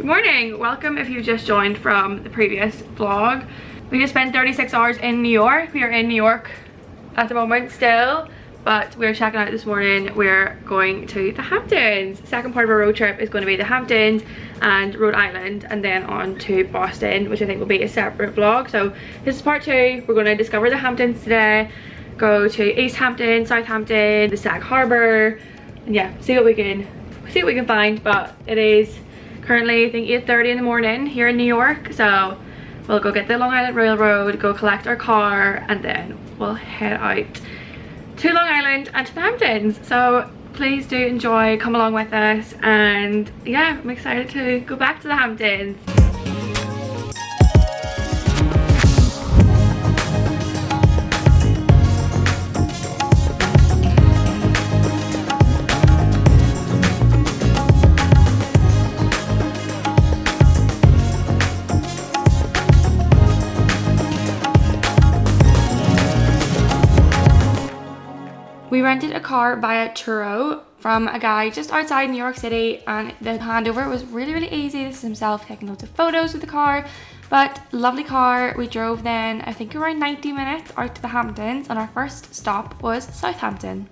morning, welcome if you've just joined from the previous vlog. We just spent 36 hours in New York. We are in New York at the moment still, but we're checking out this morning. We're going to the Hamptons. Second part of our road trip is going to be the Hamptons and Rhode Island, and then on to Boston, which I think will be a separate vlog. So this is part 2. We're going to discover the Hamptons today, go to East Hampton, Southampton, the Sag Harbor, and yeah, see what we can find. But it is currently I think 8:30 in the morning here in New York, so we'll go get the Long Island Railroad, go collect our car, and then we'll head out to Long Island and to the Hamptons. So please do enjoy, come along with us, and yeah, I'm excited to go back to the Hamptons. We rented a car via Turo from a guy just outside New York City, and the handover was really easy. This is himself taking loads of photos with the car, but lovely car. We drove then I think around 90 minutes out to the Hamptons, and our first stop was Southampton.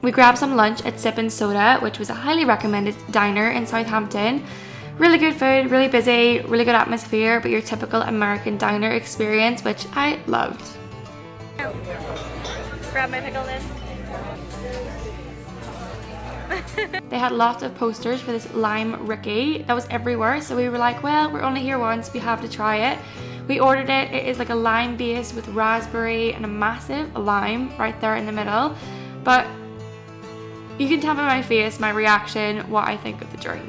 We grabbed some lunch at Sip and Soda, which was a highly recommended diner in Southampton. Really good food, really busy, really good atmosphere, but your typical American diner experience, which I loved. Grab my pickle then. They had lots of posters for this lime Ricky that was everywhere, so we were like, well, we're only here once, we have to try it. We ordered it. It is like a lime base with raspberry and a massive lime right there in the middle, but you can tell by my face, my reaction, what I think of the drink.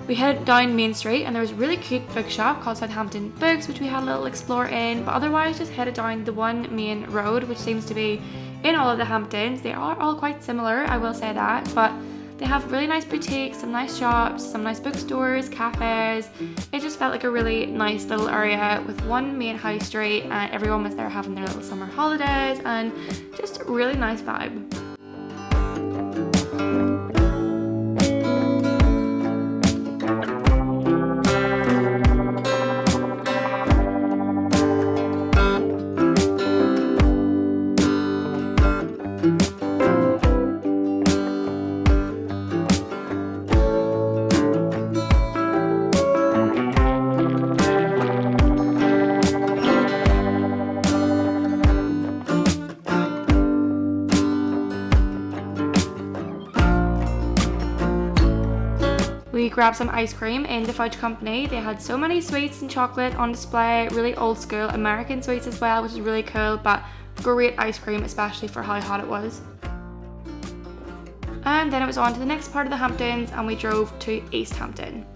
We headed down Main Street, and there was a really cute bookshop called Southampton Books, which we had a little explore in, but otherwise just headed down the one main road, which seems to be in all of the Hamptons. They are all quite similar, I will say that, but they have really nice boutiques, some nice shops, some nice bookstores, cafes. It just felt like a really nice little area with one main high street, and everyone was there having their little summer holidays, and just a really nice vibe. We grabbed some ice cream in the Fudge Company. They had so many sweets and chocolate on display, really old school American sweets as well, which is really cool, but great ice cream, especially for how hot it was. And then it was on to the next part of the Hamptons, and we drove to East Hampton.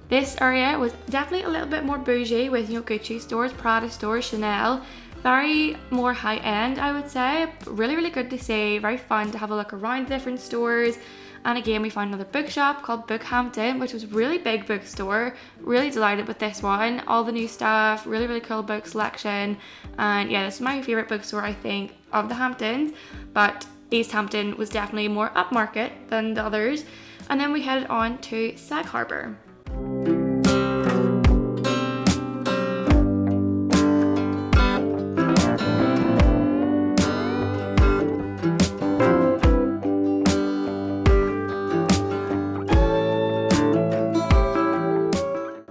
This area was definitely a little bit more bougie with, you know, Gucci stores, Prada stores, Chanel. Very more high end, I would say. Really good to see. Very fun to have a look around the different stores And again, we found another bookshop called Hampton, which was a really big bookstore. Really delighted with this one. All the new stuff, really cool book selection. And yeah, this is my favorite bookstore, I think, of the Hamptons. But East Hampton was definitely more upmarket than the others. And then we headed on to Sag Harbor.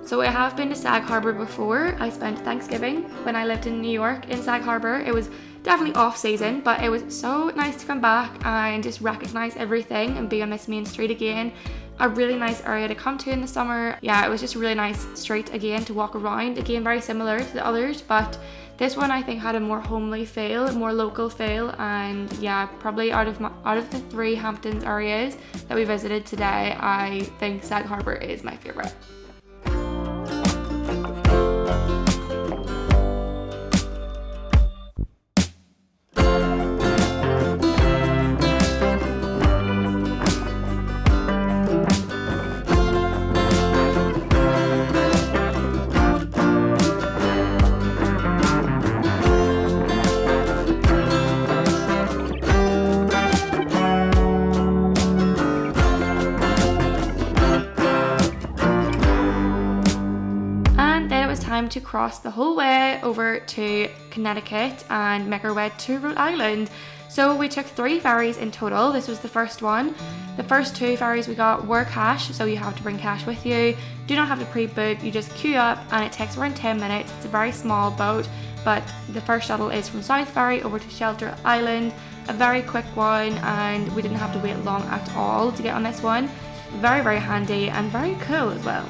So I have been to Sag Harbor before. I spent Thanksgiving when I lived in New York in Sag Harbor. It was definitely off season, but it was so nice to come back and just recognize everything and be on this main street again. A really nice area to come to in the summer. Yeah, it was just a really nice street again to walk around. Again, very similar to the others, but this one I think had a more homely feel, a more local feel, and yeah, probably out of the 3 Hamptons areas that we visited today, I think Sag Harbor is my favorite. Time to cross the whole way over to Connecticut and make our way to Rhode Island. So we took 3 ferries in total. This was the first one. The first 2 ferries we got were cash, so you have to bring cash with you. Do not have to pre-book, you just queue up and it takes around 10 minutes. It's a very small boat, but the first shuttle is from South Ferry over to Shelter Island. A very quick one, and we didn't have to wait long at all to get on this one. Very handy and very cool as well.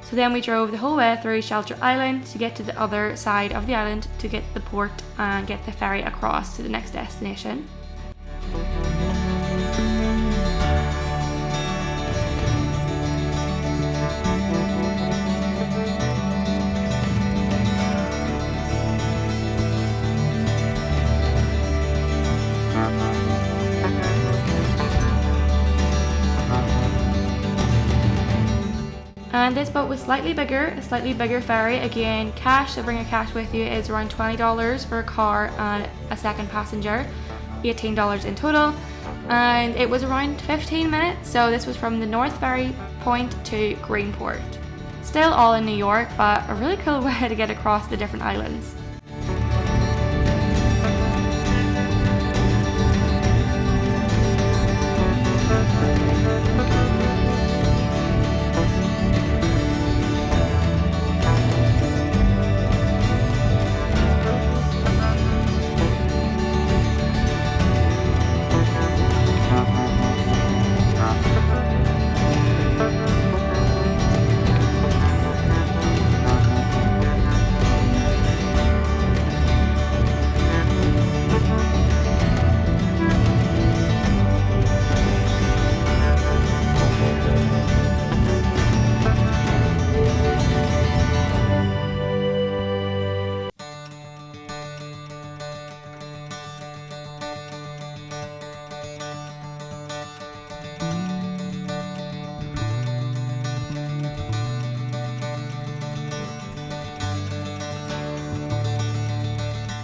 So then we drove the whole way through Shelter Island to get to the other side of the island to get the port and get the ferry across to the next destination. And this boat was slightly bigger, a slightly bigger ferry. Again, cash, so bring your cash with you, is around $20 for a car and a second passenger, $18 in total. And it was around 15 minutes, so this was from the North Ferry Point to Greenport. Still all in New York, but a really cool way to get across the different islands.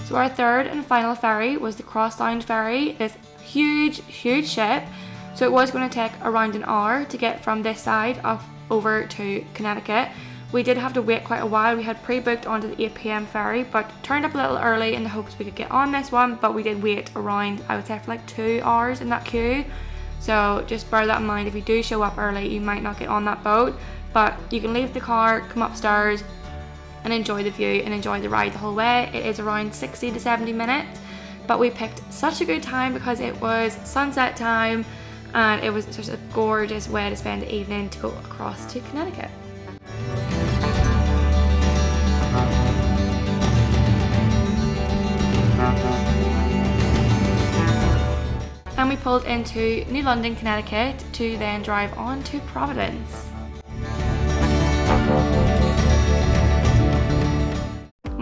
So our third and final ferry was the Crossound Ferry, this huge ship. So it was going to take around an hour to get from this side over to Connecticut. We did have to wait quite a while. We had pre-booked onto the 8 p.m. ferry, but turned up a little early in the hopes we could get on this one, but we did wait around, I would say, for like 2 hours in that queue. So just bear that in mind. If you do show up early, you might not get on that boat, but you can leave the car, come upstairs and enjoy the view and enjoy the ride the whole way. It is around 60 to 70 minutes, but we picked such a good time because it was sunset time and it was just a gorgeous way to spend the evening to go across to Connecticut. And we pulled into New London, Connecticut to then drive on to Providence.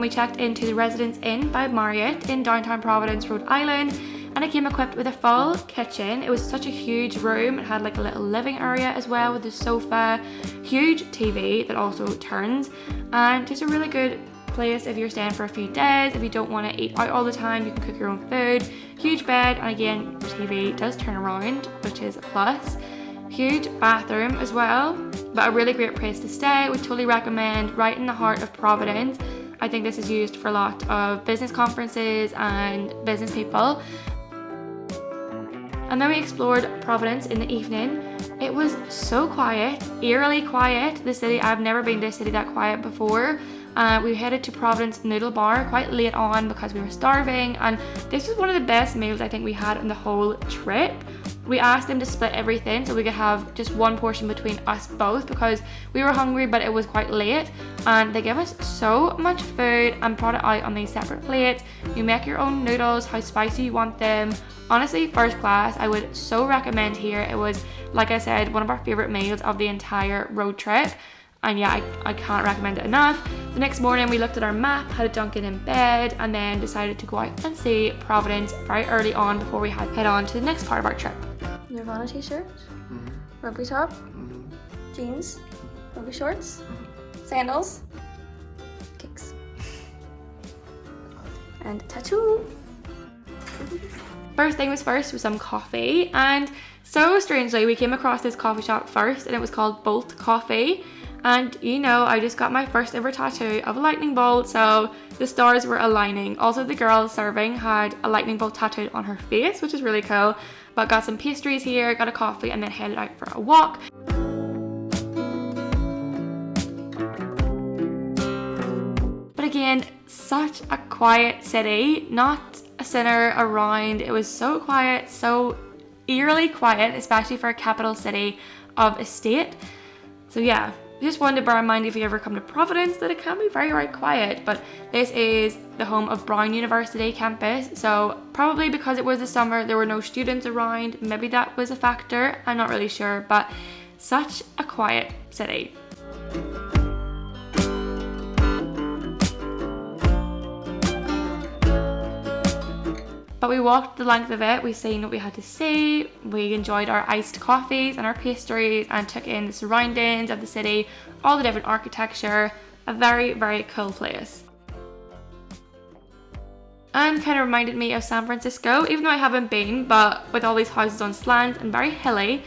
we checked into the Residence Inn by Marriott in downtown Providence, Rhode Island, and it came equipped with a full kitchen. It was such a huge room. It had like a little living area as well with a sofa, huge TV that also turns, and just a really good place if you're staying for a few days. If you don't want to eat out all the time, you can cook your own food. Huge bed, and again, the TV does turn around, which is a plus. Huge bathroom as well, but a really great place to stay. We totally recommend, right in the heart of Providence. I think this is used for a lot of business conferences and business people. And then we explored Providence in the evening. It was so quiet, eerily quiet. The city, I've never been to a city that quiet before. We headed to Providence Noodle Bar quite late on because we were starving, and this was one of the best meals I think we had on the whole trip. We asked them to split everything so we could have just one portion between us both because we were hungry, but it was quite late, and they gave us so much food and brought it out on these separate plates. You make your own noodles, how spicy you want them. Honestly, first class. I would so recommend here. It was, like I said, one of our favorite meals of the entire road trip. And yeah, I can't recommend it enough. The next morning we looked at our map, had a Dunkin' in bed, and then decided to go out and see Providence very early on before we head on to the next part of our trip. Nirvana t-shirt, rugby top, jeans, rugby shorts, sandals, kicks, and tattoo. First thing was first was some coffee, and so strangely we came across this coffee shop first, and it was called Bolt Coffee. And you know, I just got my first ever tattoo of a lightning bolt, so the stars were aligning. Also, the girl serving had a lightning bolt tattooed on her face, which is really cool. But got some pastries here, got a coffee, and then headed out for a walk. But again, such a quiet city, not a sinner around. It was so quiet, so eerily quiet, especially for a capital city of a state. So yeah, just wanted to bear in mind if you ever come to Providence that it can be very quiet, but this is the home of Brown University campus, so probably because it was the summer there were no students around, maybe that was a factor, I'm not really sure, but such a quiet city. But we walked the length of it, we seen what we had to see, we enjoyed our iced coffees and our pastries and took in the surroundings of the city, all the different architecture, a very cool place. And kind of reminded me of San Francisco, even though I haven't been, but with all these houses on slants and very hilly.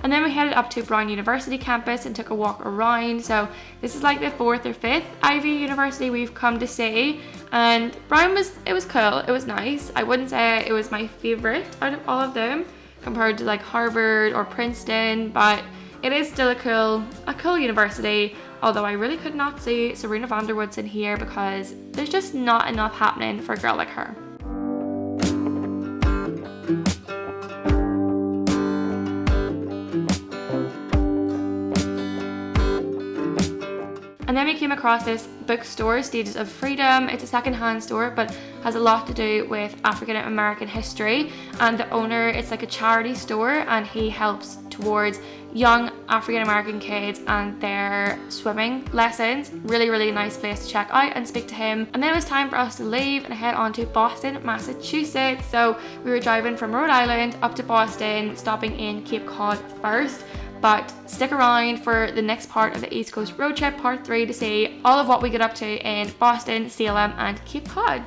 And then we headed up to Brown University campus and took a walk around. So this is like the 4th or 5th Ivy University we've come to see. And Brown was cool, it was nice. I wouldn't say it was my favorite out of all of them compared to like Harvard or Princeton, but it is still a cool university. Although I really could not see Serena Vanderwoodson here because there's just not enough happening for a girl like her. And then we came across this bookstore, Stages of Freedom. It's a second-hand store, but has a lot to do with African American history. And the owner, it's like a charity store, and he helps towards young African American kids and their swimming lessons. Really nice place to check out and speak to him. And then it was time for us to leave and head on to Boston, Massachusetts. So we were driving from Rhode Island up to Boston, stopping in Cape Cod first. But stick around for the next part of the East Coast road trip, part 3, to see all of what we get up to in Boston, Salem, and Cape Cod.